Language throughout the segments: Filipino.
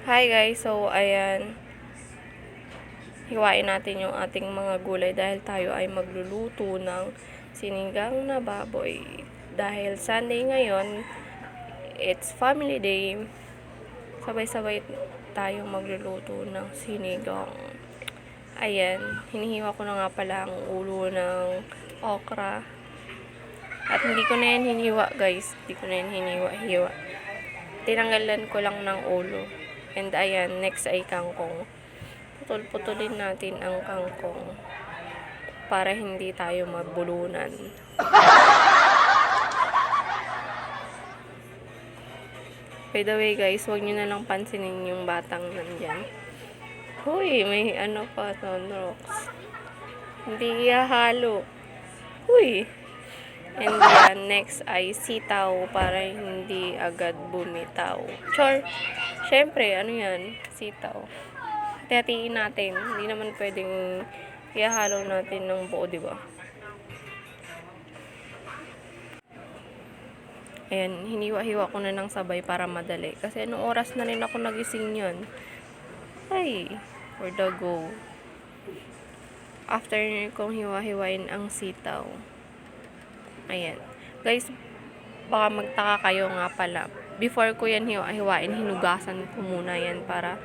Hi guys, so ayan, hiwain natin yung ating mga gulay dahil tayo ay magluluto ng sinigang na baboy. Dahil Sunday ngayon, it's family day, sabay-sabay tayo magluluto ng sinigang. Ayan, hinihiwa ko na nga pala ang ulo ng okra. At hindi ko na yan hiniwa guys, hindi ko na yan hiniwa-hiwa. Tinanggalan ko lang ng ulo. And ayan, next ay kangkong. Putol-putulin natin ang kangkong para hindi tayo magbulunan. By the way guys, huwag nyo na lang pansinin yung batang nandyan. Huy, may ano pa, sunrocks. Hindi ihahalo. Huy. And yan, next ay sitaw para hindi agad bumitaw. Chor! Syempre, ano yan? Sitaw. Hatiin natin. Hindi naman pwedeng ihahalo natin ng buo, diba? Ayan, hiniwa-hiwa ko na ng sabay para madali. Kasi anong oras na rin ako nagising yun. Ay, for the go. After kong hiwa-hiwain ang sitaw. Ayan. Guys, baka magtaka kayo nga pala. Before ko yan hiwa-hiwain, hinugasan ko muna yan para,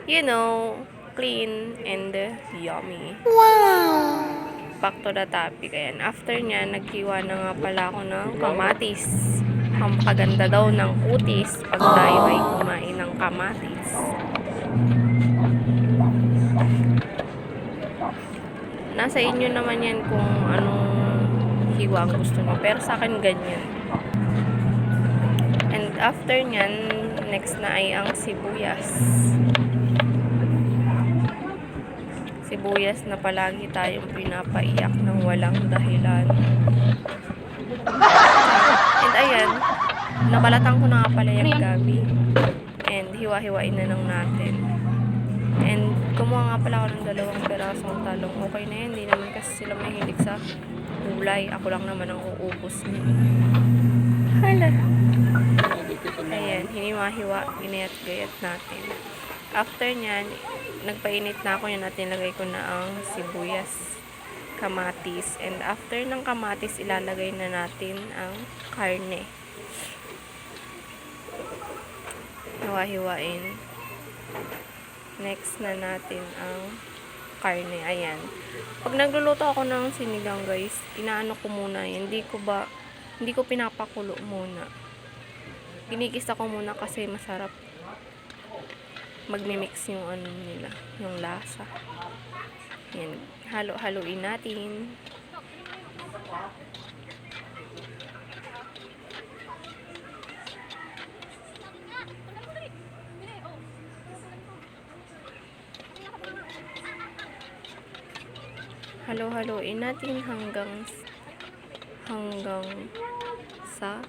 you know, clean and yummy. Wow! Back to the topic. Ayan. After nya, naghiwa na nga pala ako ng kamatis. Ang kaganda daw ng kutis pag tayo ay kumain ng kamatis. Nasa inyo naman yan kung anong hiwa ang gusto nyo. Pero sa akin ganyan. And after nyan, next na ay ang sibuyas. Sibuyas na palagi tayong pinapaiyak ng walang dahilan. And ayan, nabalatan ko na nga pala yung gabi. And hiwa-hiwain na lang natin. And kumuha nga pala ako ng 2 pirasong talong. Okay na yan, hindi naman kasi sila mahilig sa gulay. Ako lang naman ang uubos niya. Hala. Ayan, hiniwa-hiwa, ginayat-gayat natin. After nyan, nagpainit na ako yan at nilagay ko na ang sibuyas, kamatis. And after ng kamatis, ilalagay na natin ang karne. Hiwa-hiwain. Next na natin ang karne. Ayan. Pag nagluluto ako ng sinigang guys, inaano ko muna yan. Hindi ko pinapakulo muna. Ginigisa ko muna kasi masarap magmimix yung ano nila, yung lasa. Ayan. Halo-haloin natin. Halo-haloin natin hanggang sa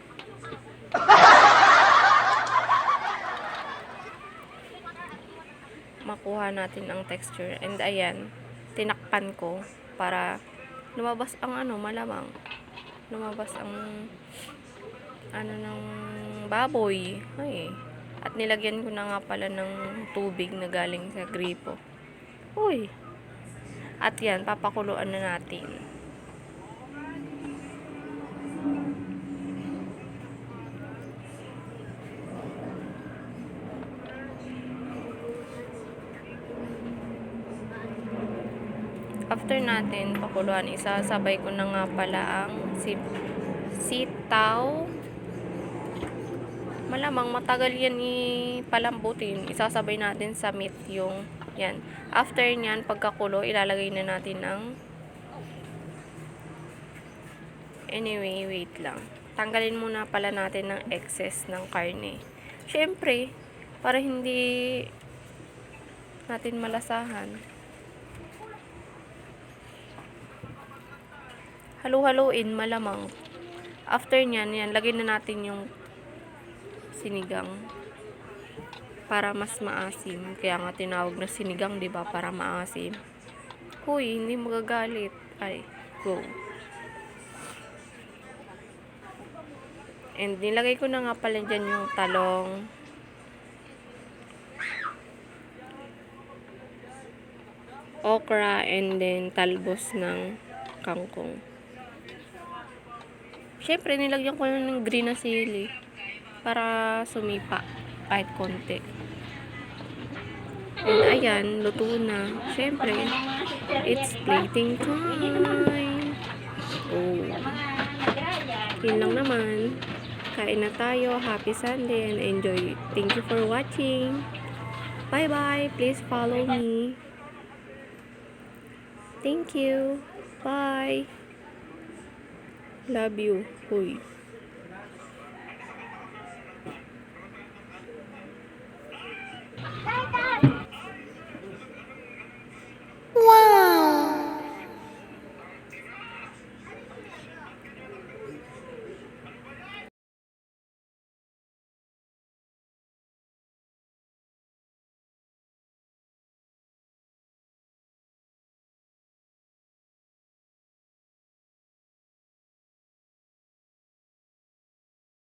makuha natin ang texture. And ayan, tinakpan ko para lumabas ang malamang. Lumabas ang ng baboy. Ay. At nilagyan ko na nga pala ng tubig na galing sa gripo. Uy. At yan, papakuluan na natin. After natin pakuluan, isasabay ko na nga pala ang sitaw. Malamang matagal yan ipalambutin. Isasabay natin sa meat yung yan. After nyan, pagkakulo, ilalagay na natin ang anyway, wait lang. Tanggalin muna pala natin ng excess ng karne. Syempre, para hindi natin malasahan. Halu-haluin malamang. After nyan, yan, lagyan na natin yung sinigang para mas maasim. Kaya nga tinawag na sinigang, 'di ba? Para maasim. Huy, hindi magagalit. Ay, go. And nilagay ko na nga pala dyan yung talong. okra, and then talbos ng kangkong. Syempre, nilagyan ko lang ng green na sili para sumipa kahit konti. And ayan, luto na. Syempre, it's plating time. Oh. Yun lang naman. Kain na tayo. Happy Sunday and enjoy. Thank you for watching. Bye-bye. Please follow me. Thank you. Bye. Love you. Huy.